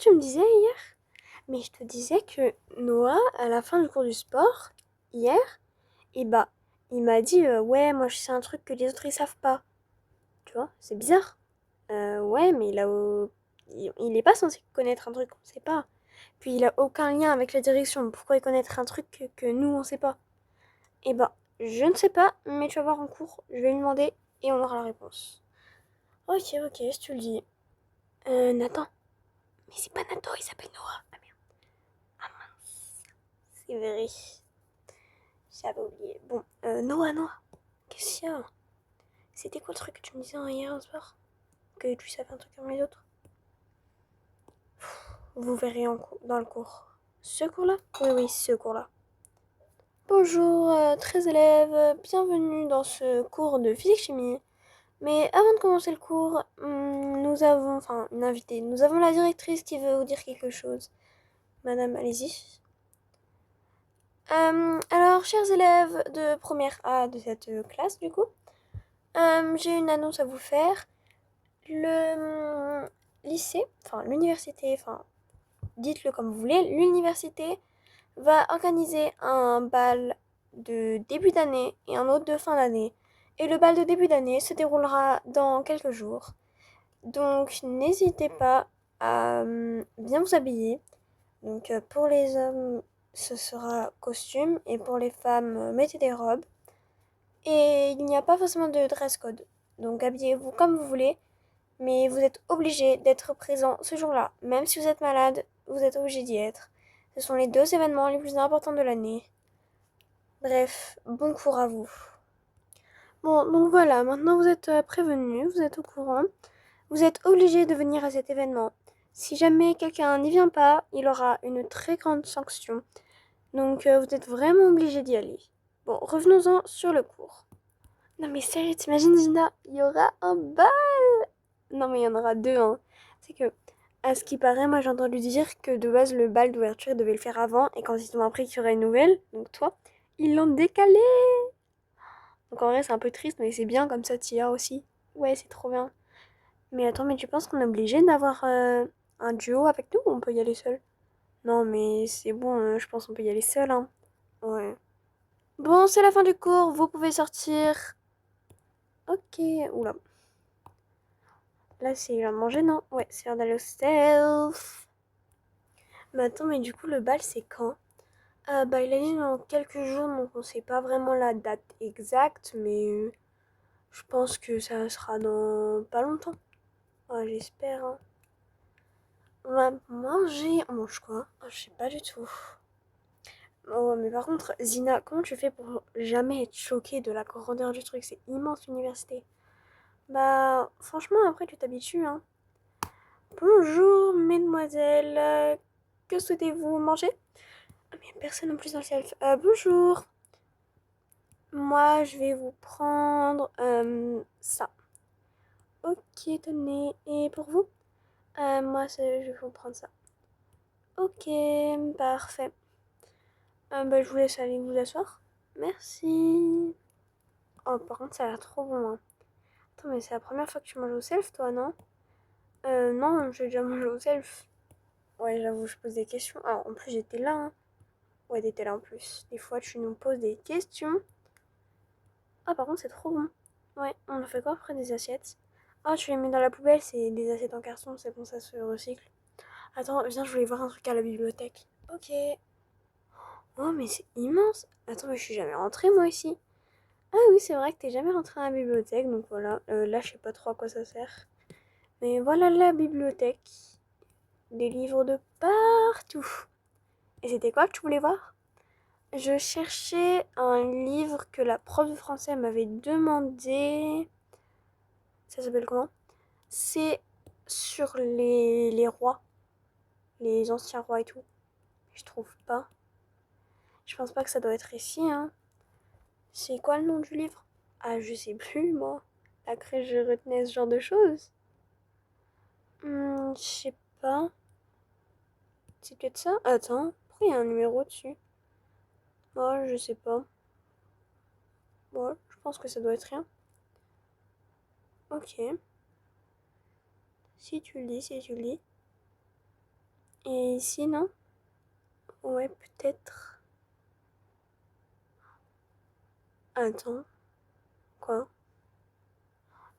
tu me disais hier? Mais je te disais que Noah, à la fin du cours du sport, hier, et bah, il m'a dit ouais, moi je sais un truc que les autres ils savent pas. Tu vois, c'est bizarre. Ouais, mais il est pas censé connaître un truc qu'on sait pas. Puis il a aucun lien avec la direction. Pourquoi il connaître un truc que nous on sait pas? Et bah, je ne sais pas, mais tu vas voir en cours, je vais lui demander et on aura la réponse. Ok, ok, si tu le dis. Nathan. Mais c'est pas Nathan, il s'appelle Noah. Ah merde. Ah mince. C'est vrai. J'avais oublié. Bon, Noah. Qu'est-ce qu'il y a? C'était quoi le truc que tu me disais hier soir? Que tu savais un truc comme les autres? Vous verrez dans le cours. Ce cours-là? Oui, oui, ce cours-là. Bonjour, 13 élèves, bienvenue dans ce cours de physique-chimie. Mais avant de commencer le cours, nous avons, enfin, une invitée. Nous avons la directrice qui veut vous dire quelque chose. Madame, allez-y. Alors, chers élèves de première A de cette classe, du coup, j'ai une annonce à vous faire. Le lycée, enfin l'université, enfin dites-le comme vous voulez, l'université va organiser un bal de début d'année et un autre de fin d'année. Et le bal de début d'année se déroulera dans quelques jours. Donc n'hésitez pas à bien vous habiller. Donc pour les hommes, ce sera costume et pour les femmes, mettez des robes. Et il n'y a pas forcément de dress code. Donc habillez-vous comme vous voulez, mais vous êtes obligé d'être présent ce jour-là. Même si vous êtes malade, vous êtes obligé d'y être. Ce sont les 2 événements les plus importants de l'année. Bref, bon cours à vous. Bon, donc voilà, maintenant vous êtes prévenus, vous êtes au courant. Vous êtes obligé de venir à cet événement. Si jamais quelqu'un n'y vient pas, il aura une très grande sanction. Donc vous êtes vraiment obligé d'y aller. Bon, revenons-en sur le cours. Non mais sérieux, t'imagines Gina, il y aura un bal. Non mais il y en aura deux, hein. C'est que, à ce qui paraît, moi j'ai entendu dire que de base le bal d'ouverture ils devaient le faire avant et quand ils ont appris qu'il y aurait une nouvelle, donc toi, ils l'ont décalé. Donc en vrai c'est un peu triste mais c'est bien comme ça t'y as aussi. Ouais c'est trop bien. Mais attends, mais tu penses qu'on est obligé d'avoir un duo avec nous ou on peut y aller seul? Non mais c'est bon, je pense qu'on peut y aller seul, hein. Ouais. Bon, c'est la fin du cours, vous pouvez sortir. Ok, oula. Là, c'est l'heure de manger, non? Ouais, c'est l'heure d'aller au self. Mais attends, mais du coup, le bal, c'est quand? Bah, il a dit dans quelques jours, donc on sait pas vraiment la date exacte, mais je pense que ça sera dans pas longtemps. Ouais, j'espère, hein. On va manger. On mange quoi? Je sais pas du tout. Oh, mais par contre, Zina, comment tu fais pour jamais être choquée de la grandeur du truc? C'est immense l'université. Bah, franchement, après, tu t'habitues, hein. Bonjour, mesdemoiselles. Que souhaitez-vous manger? Ah, mais y a personne en plus dans le self. Bonjour. Moi, je vais vous prendre ça. Ok, tenez. Et pour vous? Moi, je vais vous prendre ça. Ok, parfait. Bah, je vous laisse aller vous asseoir. Merci. Oh, par contre, ça a l'air trop bon, hein. Attends, mais c'est la première fois que tu manges au self, toi, non? Non, j'ai déjà mangé au self. Ouais, j'avoue, je pose des questions. Ah, en plus, j'étais là, hein. Ouais, t'étais là en plus. Des fois, tu nous poses des questions. Ah, par contre, c'est trop bon. Ouais, on en fait quoi après des assiettes? Ah, tu les mets dans la poubelle, c'est des assiettes en carton, c'est bon, ça se recycle. Attends, viens, je voulais voir un truc à la bibliothèque. Ok. Oh, mais c'est immense. Attends, mais je suis jamais rentrée, moi, ici. Ah oui, c'est vrai que t'es jamais rentrée à la bibliothèque, donc voilà. Là, je sais pas trop à quoi ça sert. Mais voilà la bibliothèque. Des livres de partout. Et c'était quoi que tu voulais voir? Je cherchais un livre que la prof de français m'avait demandé. Ça s'appelle comment? C'est sur les rois, les anciens rois et tout. Je trouve pas. Je pense pas que ça doit être ici, hein. C'est quoi le nom du livre? Ah, je sais plus, moi. Après, je retenais ce genre de choses. Je sais pas. C'est peut-être ça? Attends, pourquoi il y a un numéro dessus? Oh, je sais pas. Bon, je pense que ça doit être rien. Ok. Si tu le dis, si tu le dis. Et ici, non? Ouais, peut-être. Attends, quoi?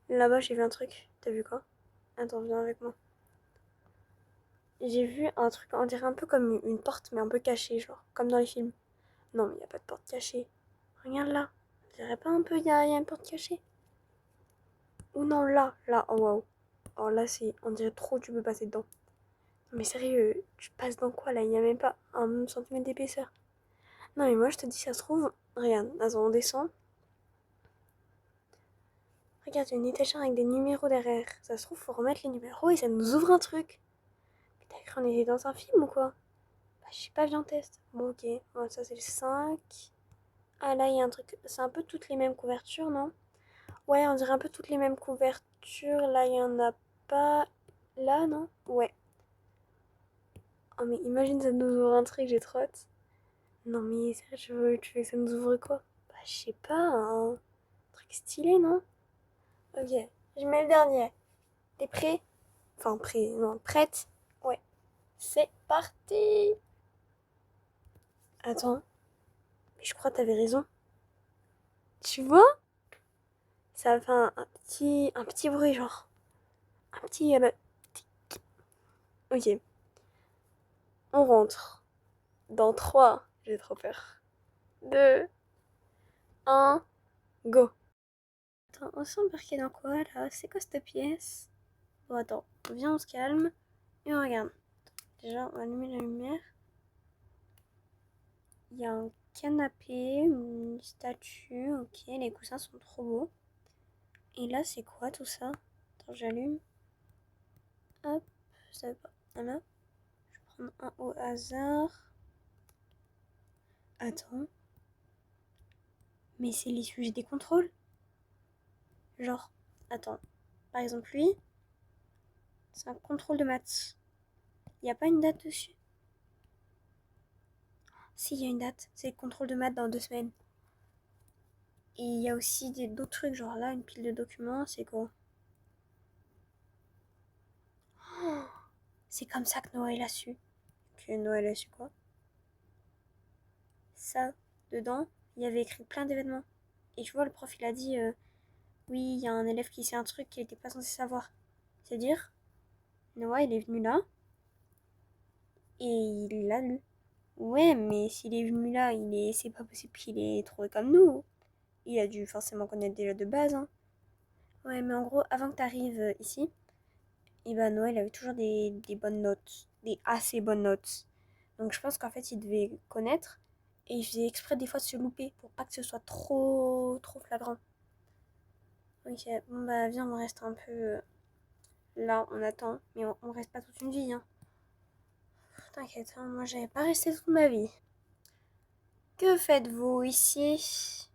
Là-bas, j'ai vu un truc. T'as vu quoi? Attends, viens avec moi. J'ai vu un truc, on dirait un peu comme une porte, mais un peu cachée, genre, comme dans les films. Non, mais il n'y a pas de porte cachée. Regarde là. On dirait pas un peu, il y a une porte cachée? Ou non, là, oh waouh. Oh là, c'est, on dirait trop, tu peux passer dedans. Mais sérieux, tu passes dans quoi là? Il n'y a même pas un centimètre d'épaisseur. Non, mais moi, je te dis, ça se trouve, regarde, attends, on descend. Regarde, il y a une étagère avec des numéros derrière. Ça se trouve, faut remettre les numéros et ça nous ouvre un truc. Mais t'as cru qu'on était dans un film ou quoi? Bah, je sais pas, viens test. Bon, ok. Bon, ça, c'est le 5. Ah, là, il y a un truc. C'est un peu toutes les mêmes couvertures, non? Ouais, on dirait un peu toutes les mêmes couvertures. Là, il y en a pas. Là, non? Ouais. Oh, mais imagine, ça nous ouvre un truc, j'ai trop hâte. Non, mais sérieux, tu veux que ça nous ouvre quoi? Bah, je sais pas, un truc stylé, non? Ok, je mets le dernier. T'es prêt? Enfin, prêt, non, prête? Ouais. C'est parti! Attends, mais je crois que t'avais raison. Tu vois? Ça fait un petit bruit, genre. Un petit. Ok, on rentre. Dans 3, j'ai trop peur. 2, 1, go. Attends, on s'embarquer dans quoi là? C'est quoi cette pièce? Bon, attends, viens, on se calme et on regarde. Déjà, on va allumer la lumière. Il y a un canapé, une statue, ok, les coussins sont trop beaux. Et là, c'est quoi tout ça? Attends, j'allume. Hop, ça va pas. Voilà. Je vais prendre un au hasard. Attends. Mais c'est les sujets des contrôles? Genre, attends. Par exemple, lui, c'est un contrôle de maths. Il n'y a pas une date dessus? Si, il y a une date. C'est le contrôle de maths dans 2 semaines. Et il y a aussi d'autres trucs, genre là, une pile de documents, c'est quoi? Oh, c'est comme ça que Noël a su. Que Noël a su quoi? Ça, dedans, il y avait écrit plein d'événements. Et tu vois, le prof, il a dit oui, il y a un élève qui sait un truc qu'il n'était pas censé savoir. C'est-à-dire, Noah, il est venu là et il l'a lu. Ouais, mais s'il est venu là, c'est pas possible qu'il ait trouvé comme nous. Il a dû forcément connaître déjà de base, hein. Ouais, mais en gros, avant que t'arrives ici, et ben Noël avait toujours des bonnes notes, des assez bonnes notes. Donc je pense qu'en fait, il devait connaître et il faisait exprès des fois de se louper pour pas que ce soit trop trop flagrant. Ok, bon bah viens, on reste un peu là, on attend, mais on reste pas toute une vie, hein. T'inquiète, hein, moi j'avais pas resté toute ma vie. Que faites-vous ici?